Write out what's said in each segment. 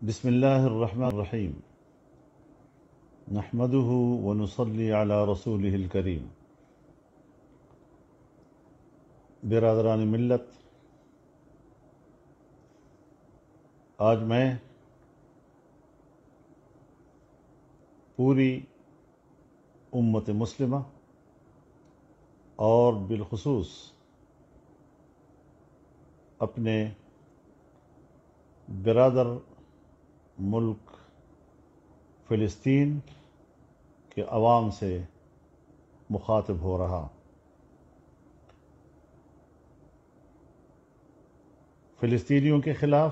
بسم اللہ الرحمن الرحیم نحمده ونصلی علی رسولہ الکریم۔ برادران ملت، آج میں پوری امت مسلمہ اور بالخصوص اپنے برادر ملک فلسطین کے عوام سے مخاطب ہو رہا۔ فلسطینیوں کے خلاف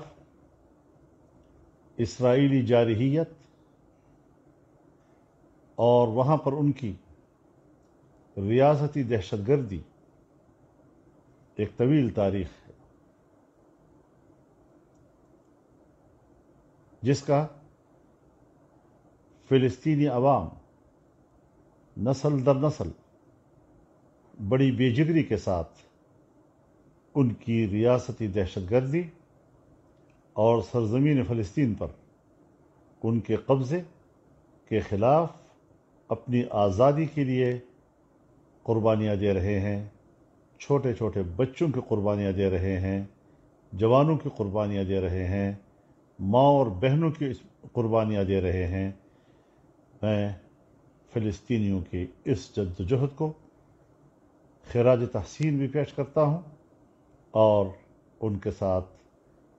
اسرائیلی جارحیت اور وہاں پر ان کی ریاستی دہشت گردی ایک طویل تاریخ ہے، جس کا فلسطینی عوام نسل در نسل بڑی بے جگری کے ساتھ ان کی ریاستی دہشت گردی اور سرزمین فلسطین پر ان کے قبضے کے خلاف اپنی آزادی کے لیے قربانیاں دے رہے ہیں، چھوٹے چھوٹے بچوں کی قربانیاں دے رہے ہیں، جوانوں کی قربانیاں دے رہے ہیں، ماں اور بہنوں کی قربانیاں دے رہے ہیں۔ میں فلسطینیوں کی اس جدوجہد کو خراج تحسین بھی پیش کرتا ہوں اور ان کے ساتھ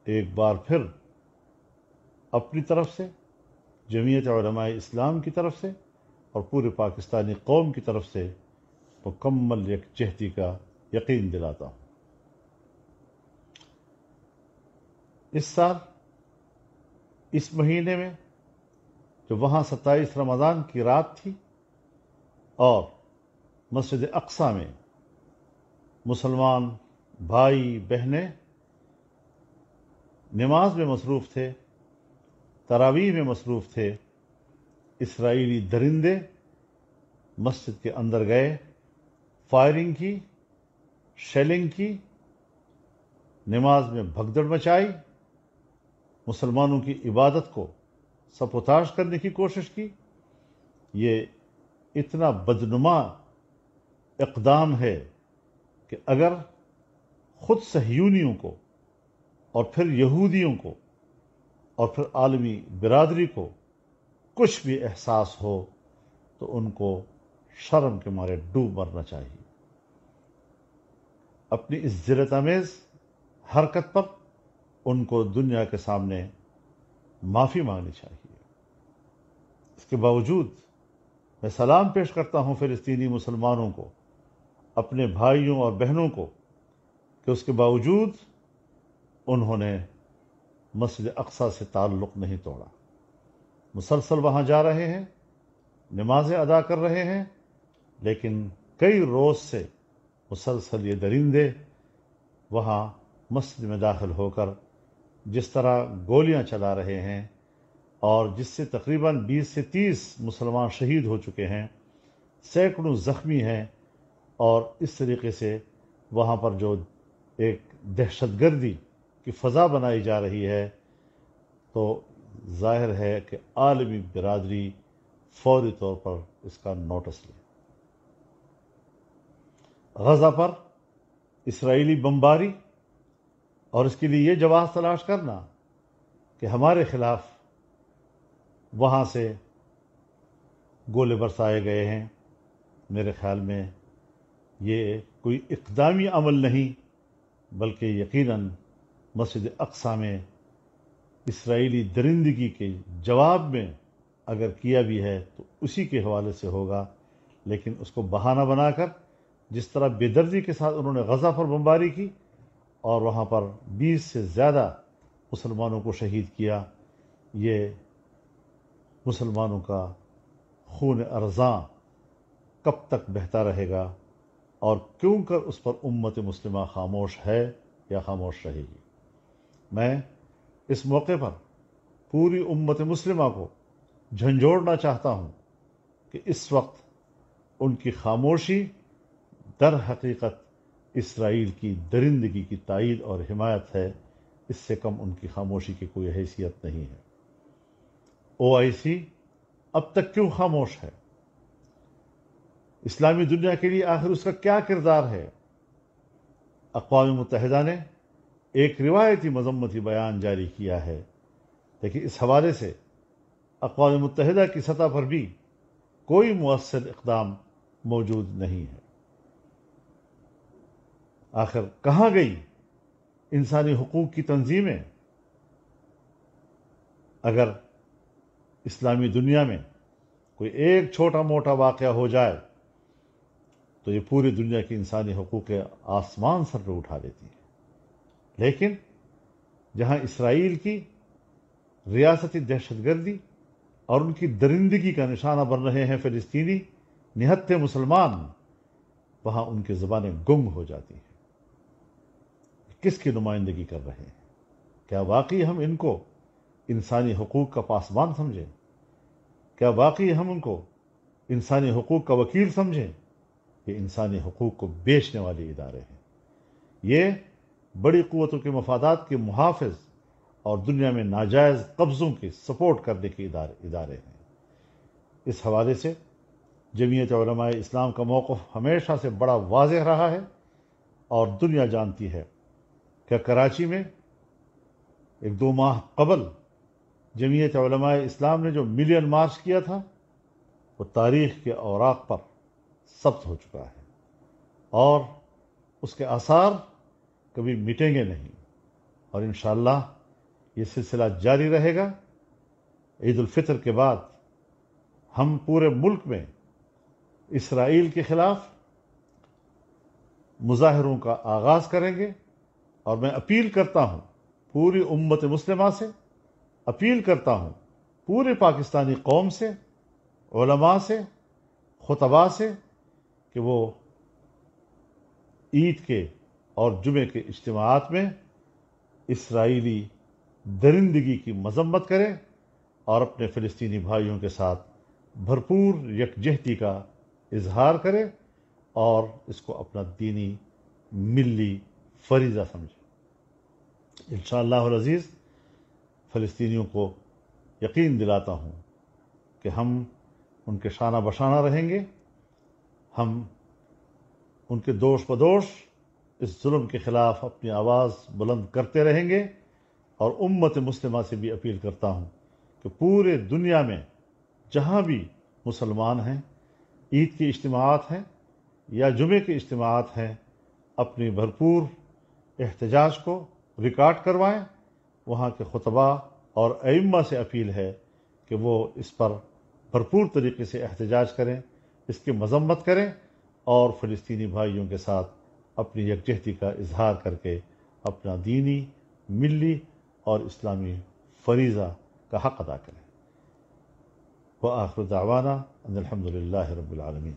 ایک بار پھر اپنی طرف سے، جمعیت علماء اسلام کی طرف سے اور پورے پاکستانی قوم کی طرف سے مکمل یکجہتی کا یقین دلاتا ہوں۔ اس سال اس مہینے میں جو وہاں 27 رمضان کی رات تھی اور مسجد اقصیٰ میں مسلمان بھائی بہنیں نماز میں مصروف تھے، تراویح میں مصروف تھے، اسرائیلی درندے مسجد کے اندر گئے، فائرنگ کی، شیلنگ کی، نماز میں بھگدڑ مچائی، مسلمانوں کی عبادت کو سبوتاژ کرنے کی کوشش کی۔ یہ اتنا بدنما اقدام ہے کہ اگر خود صہیونیوں کو اور پھر یہودیوں کو اور پھر عالمی برادری کو کچھ بھی احساس ہو تو ان کو شرم کے مارے ڈوب مرنا چاہیے۔ اپنی اس ذلت آمیز حرکت پر ان کو دنیا کے سامنے معافی مانگنی چاہیے۔ اس کے باوجود میں سلام پیش کرتا ہوں فلسطینی مسلمانوں کو، اپنے بھائیوں اور بہنوں کو، کہ اس کے باوجود انہوں نے مسجد اقصیٰ سے تعلق نہیں توڑا، مسلسل وہاں جا رہے ہیں، نمازیں ادا کر رہے ہیں، لیکن کئی روز سے مسلسل یہ درندے وہاں مسجد میں داخل ہو کر جس طرح گولیاں چلا رہے ہیں اور جس سے تقریباً 20 سے 30 مسلمان شہید ہو چکے ہیں، سینکڑوں زخمی ہیں، اور اس طریقے سے وہاں پر جو ایک دہشت گردی کی فضا بنائی جا رہی ہے، تو ظاہر ہے کہ عالمی برادری فوری طور پر اس کا نوٹس لے۔ غزہ پر اسرائیلی بمباری اور اس کے لیے یہ جواز تلاش کرنا کہ ہمارے خلاف وہاں سے گولے برسائے گئے ہیں، میرے خیال میں یہ کوئی اقدامی عمل نہیں، بلکہ یقیناً مسجد اقصیٰ میں اسرائیلی درندگی کے جواب میں اگر کیا بھی ہے تو اسی کے حوالے سے ہوگا، لیکن اس کو بہانہ بنا کر جس طرح بے دردی کے ساتھ انہوں نے غزہ پر بمباری کی اور وہاں پر 20 سے زیادہ مسلمانوں کو شہید کیا، یہ مسلمانوں کا خون ارزاں کب تک بہتا رہے گا اور کیوں کر اس پر امت مسلمہ خاموش ہے یا خاموش رہے گی؟ میں اس موقع پر پوری امت مسلمہ کو جھنجھوڑنا چاہتا ہوں کہ اس وقت ان کی خاموشی در حقیقت اسرائیل کی درندگی کی تائید اور حمایت ہے، اس سے کم ان کی خاموشی کی کوئی حیثیت نہیں ہے۔ OIC اب تک کیوں خاموش ہے؟ اسلامی دنیا کے لیے آخر اس کا کیا کردار ہے؟ اقوام متحدہ نے ایک روایتی مذمتی بیان جاری کیا ہے، لیکن اس حوالے سے اقوام متحدہ کی سطح پر بھی کوئی مؤثر اقدام موجود نہیں ہے۔ آخر کہاں گئی انسانی حقوق کی تنظیمیں؟ اگر اسلامی دنیا میں کوئی ایک چھوٹا موٹا واقعہ ہو جائے تو یہ پوری دنیا کی انسانی حقوق کے آسمان سر پہ اٹھا لیتی ہے، لیکن جہاں اسرائیل کی ریاستی دہشت گردی اور ان کی درندگی کا نشانہ بن رہے ہیں فلسطینی نہتے مسلمان، وہاں ان کی زبانیں گنگ ہو جاتی ہیں۔ کس کی نمائندگی کر رہے ہیں؟ کیا واقعی ہم ان کو انسانی حقوق کا پاسبان سمجھیں؟ کیا واقعی ہم ان کو انسانی حقوق کا وکیل سمجھیں؟ یہ انسانی حقوق کو بیچنے والے ادارے ہیں، یہ بڑی قوتوں کے مفادات کے محافظ اور دنیا میں ناجائز قبضوں کی سپورٹ کرنے کے ادارے ہیں۔ اس حوالے سے جمعیت علماء اسلام کا موقف ہمیشہ سے بڑا واضح رہا ہے، اور دنیا جانتی ہے کہ کراچی میں 1-2 ماہ قبل جمعیت علماء اسلام نے جو ملین مارچ کیا تھا وہ تاریخ کے اوراق پر ثبت ہو چکا ہے، اور اس کے آثار کبھی مٹیں گے نہیں، اور انشاءاللہ یہ سلسلہ جاری رہے گا۔ عید الفطر کے بعد ہم پورے ملک میں اسرائیل کے خلاف مظاہروں کا آغاز کریں گے، اور میں اپیل کرتا ہوں پوری امت مسلمہ سے، اپیل کرتا ہوں پورے پاکستانی قوم سے، علماء سے، خطباء سے، کہ وہ عید کے اور جمعے کے اجتماعات میں اسرائیلی درندگی کی مذمت کریں اور اپنے فلسطینی بھائیوں کے ساتھ بھرپور یکجہتی کا اظہار کریں، اور اس کو اپنا دینی ملی فریضہ سمجھیں۔ انشاءاللہ العزیز فلسطینیوں کو یقین دلاتا ہوں کہ ہم ان کے شانہ بشانہ رہیں گے، ہم ان کے دوش بدوش اس ظلم کے خلاف اپنی آواز بلند کرتے رہیں گے، اور امت مسلمہ سے بھی اپیل کرتا ہوں کہ پورے دنیا میں جہاں بھی مسلمان ہیں، عید کے اجتماعات ہیں یا جمعے کے اجتماعات ہیں، اپنی بھرپور احتجاج کو ریکارڈ کروائیں۔ وہاں کے خطباء اور ائمہ سے اپیل ہے کہ وہ اس پر بھرپور طریقے سے احتجاج کریں، اس کی مذمت کریں، اور فلسطینی بھائیوں کے ساتھ اپنی یکجہتی کا اظہار کر کے اپنا دینی، ملی اور اسلامی فریضہ کا حق ادا کریں۔ وآخر دعوانا ان الحمد للہ رب العالمین۔